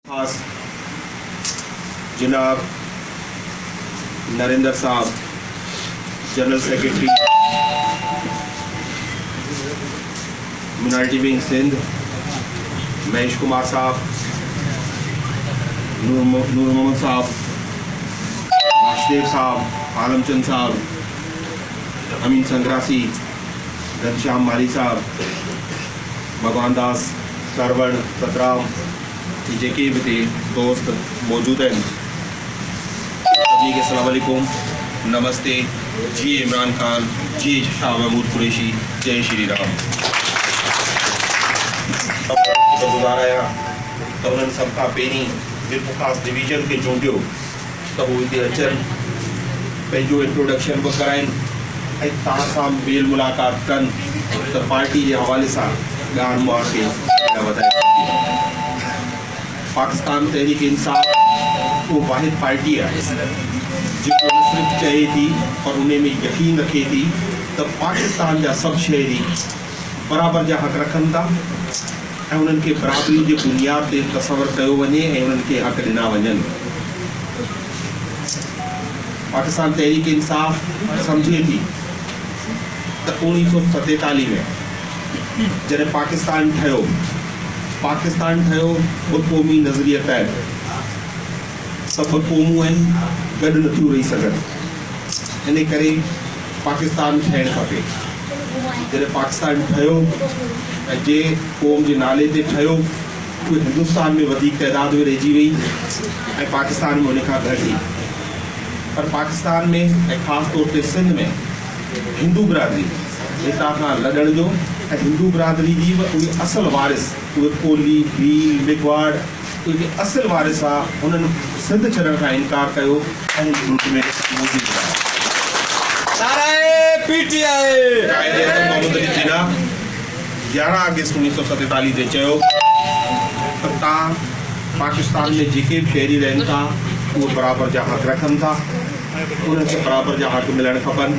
खास जनाब Narendra sahab general secretary minority wing Sindh, Mahesh Kumar sahab, Noor Mohammad sahab, Vasudev sahab, Alamchand sahab, Amin Sangrasi, Ghanshyam Mali sahab, भगवान दास, सरवण, सतराम, जेके भी थे दोस्त मौजूद हैं, सभी के अस्सलाम वालेकुम, नमस्ते। जी इमरान खान, जी शाह महमूद कुरैशी, जय श्री राम। गुज़ाराया तो उन्हनि सभ खां पहिरीं मिल्क ख़ासि डिवीज़न खे चूंडियो त हू हिते अचनि, पंहिंजो इंट्रोडक्शन बि कराइनि ऐं तव्हां सां मेल मुलाक़ात कनि त पार्टी जे हवाले सां ॻाल्हि मुआ खे वधाए। पाकिस्तान तहरीक इंसाफ वो वाहिद पार्टी है जो न सिर्फ चाहे थी और उन्हें में यकीन रखे थी तो पाकिस्तान जा सब शहरी बराबर जा हक़ रखन था ऐं उन्हनि खे बराबरी जे बुनियाद ते तसवर कयो वञे ऐं उन्हनि खे हक़ ॾिना वञनि। पाकिस्तान तहरीक इंसाफ समझे थी तो 1947 में जॾहिं पाकिस्तान ठहियो ॿक़ौमी नज़रिए तहत सभ क़ौमूं आहिनि, गॾु नथियूं रही सघनि, इन करे पाकिस्तान ठहिणु खपे। जॾहिं पाकिस्तान ठहियो ऐं जे क़ौम जे नाले ते ठहियो उहे हिंदुस्तान में वधीक तइदाद में रहिजी वई ऐं पाकिस्तान में उन खां घटि ई। पर पाकिस्तान में ऐं ख़ासि तौर ते सिंध में हिंदू बिरादरी हितां खां लॾण जो ऐं हिंदू बिरादरी जी बि उहे असल वारिस, उहे कोली, भील, मेघवाड़, उहे असल वारिस आहे, हुननि सिंध छॾण खां इनकार कयो ऐं मुल्क में मौजूदु रहिया। काइदे आज़म मोहम्मद अली जिन्ना 11 अगस्त 1947 ते चयो त तव्हां पाकिस्तान में जेके बि शहरी रहनि था उहे बराबर जा हक़ रखनि था, उन्हनि खे बराबर जा हक़ मिलणु खपनि।